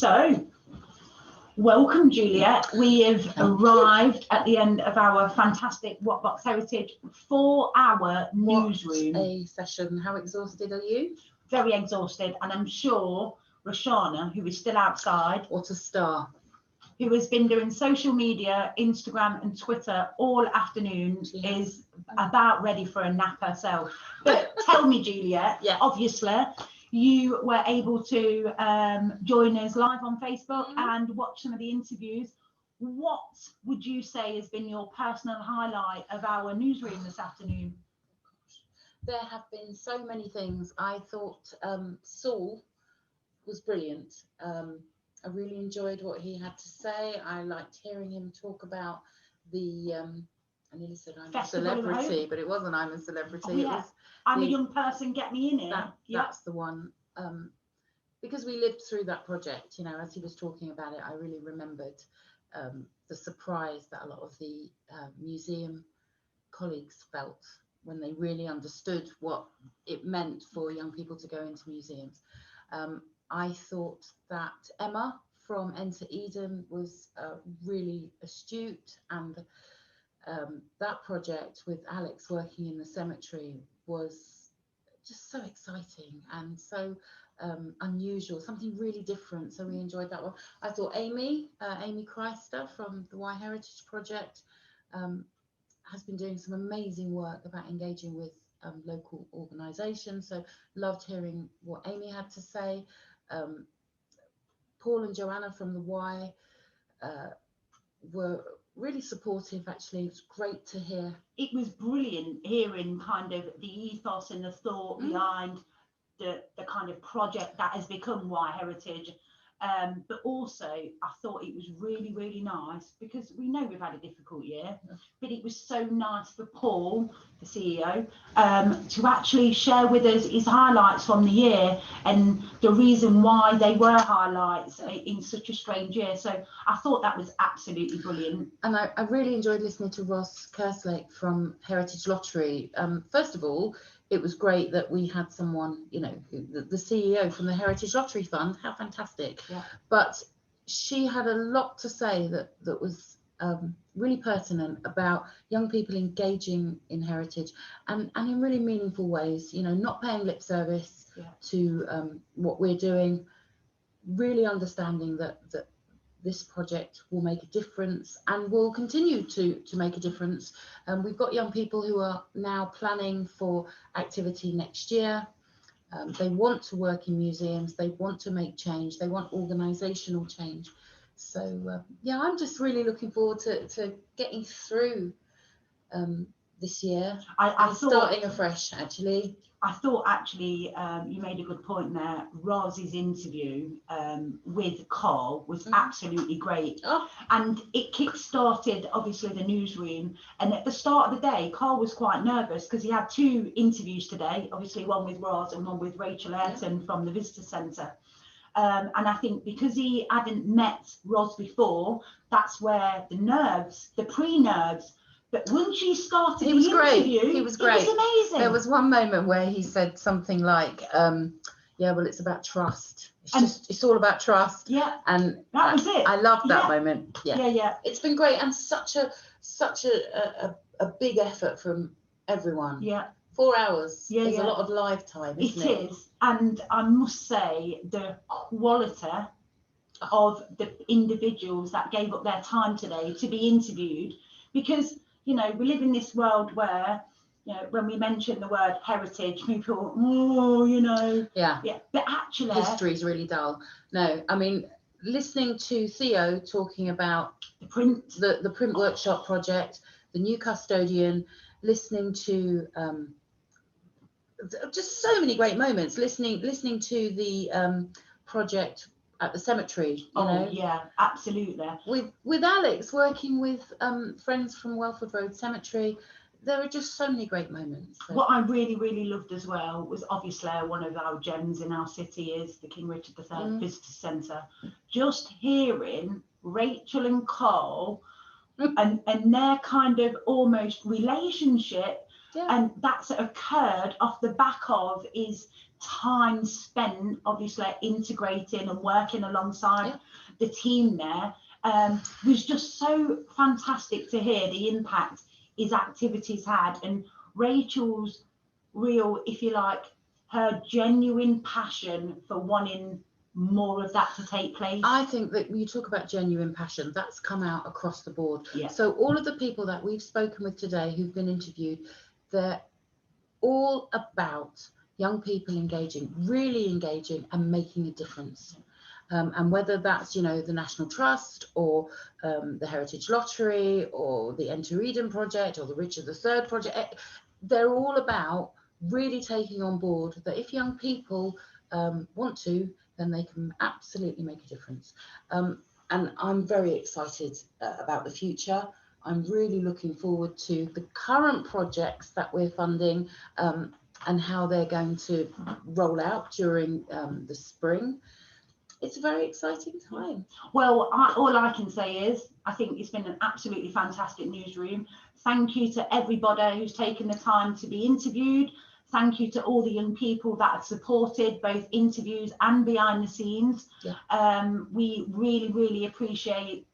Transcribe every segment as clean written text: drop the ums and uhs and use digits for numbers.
So, welcome, Juliet. We have arrived at the end of our fantastic WOTBox Heritage 4-hour newsroom. What a session. How exhausted are you? Very exhausted, and I'm sure Roshana, who is still outside, What a star, who has been doing social media, Instagram and Twitter all afternoon, is about ready for a nap herself. But tell me, Juliet, obviously you were able to join us live on Facebook and watch some of the interviews. What would you say has been your personal highlight of our newsroom this afternoon? There have been so many things. I thought Saul was brilliant. I really enjoyed what he had to say. I liked hearing him talk about the I nearly said I'm a celebrity, but it wasn't I'm a celebrity. Oh, yeah. It was I'm a young person, get me in here. That's the one. Because we lived through that project, you know, as he was talking about it, I really remembered the surprise that a lot of the museum colleagues felt when they really understood what it meant for young people to go into museums. I thought that Emma from Enter Eden was really astute, and that project with Alex working in the cemetery was just so exciting and so unusual, something really different. So we enjoyed that one. I thought Amy Chrysler from the Y Heritage Project has been doing some amazing work about engaging with local organisations. So loved hearing what Amy had to say. Paul and Joanna from the Y were really supportive, actually. It was great to hear. It was brilliant hearing kind of the ethos and the thought behind the kind of project that has become Y Heritage. But also I thought it was really, really nice, because we know we've had a difficult year, but it was so nice for Paul, the CEO, to actually share with us his highlights from the year and the reason why they were highlights in such a strange year. So I thought that was absolutely brilliant. And I really enjoyed listening to Ross Kerslake from Heritage Lottery. First of all, it was great that we had someone, you know, the CEO from the Heritage Lottery Fund. How fantastic. Yeah. But she had a lot to say that was really pertinent about young people engaging in heritage and in really meaningful ways, you know, not paying lip service to what we're doing, really understanding that this project will make a difference and will continue to make a difference. We've got young people who are now planning for activity next year. They want to work in museums, they want to make change, they want organisational change. So yeah, I'm just really looking forward to getting through this year and starting afresh, actually. I thought actually you made a good point there. Roz's interview with Carl was absolutely great. And it kick-started, obviously, the newsroom. And at the start of the day, Carl was quite nervous because he had 2 interviews today, obviously one with Roz and one with Rachel Ayrton from the Visitor Centre. And I think because he hadn't met Roz before, that's where the nerves, the pre-nerves. But once you started he was great. He was great. It was amazing. There was one moment where he said something like, yeah, well, it's about trust. It's all about trust. Yeah. And that was it. I loved that moment. Yeah. It's been great and such a big effort from everyone. Yeah. 4 hours is a lot of live time, isn't it? It is. And I must say the quality of the individuals that gave up their time today to be interviewed, because you know, we live in this world where, you know, when we mention the word heritage, people, you know. Yeah. But actually, history is really dull. No, I mean, listening to Theo talking about the print workshop project, the new custodian, listening to just so many great moments. Listening to the project at the cemetery, you know. Yeah, absolutely. With Alex working with friends from Welford Road Cemetery, there are just so many great moments. So. What I really, really loved as well was obviously one of our gems in our city is the King Richard III Visitor Centre. Just hearing Rachel and Carl and their kind of almost relationship, and that's occurred off the back of is time spent obviously integrating and working alongside the team there was just so fantastic to hear the impact his activities had, and Rachel's real, if you like, her genuine passion for wanting more of that to take place. I think that when you talk about genuine passion, that's come out across the board. Yeah. So all of the people that we've spoken with today who've been interviewed, they're all about young people engaging, really engaging and making a difference. And whether that's, you know, the National Trust or the Heritage Lottery or the Enter Eden Project or the Richard III Project, they're all about really taking on board that if young people want to, then they can absolutely make a difference. And I'm very excited about the future. I'm really looking forward to the current projects that we're funding and how they're going to roll out during the spring. It's a very exciting time. Well, all I can say is I think it's been an absolutely fantastic newsroom. Thank you to everybody who's taken the time to be interviewed. Thank you to all the young people that have supported both interviews and behind the scenes. Yeah. We really, really appreciate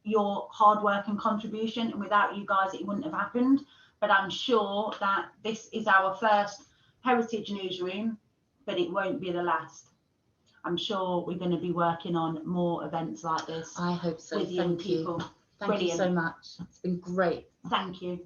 your hard work and contribution, and without you guys it wouldn't have happened. But I'm sure that this is our first Heritage newsroom, but it won't be the last. I'm sure we're going to be working on more events like this. I hope so. With young people. Thank you so much. It's been great. Thank you.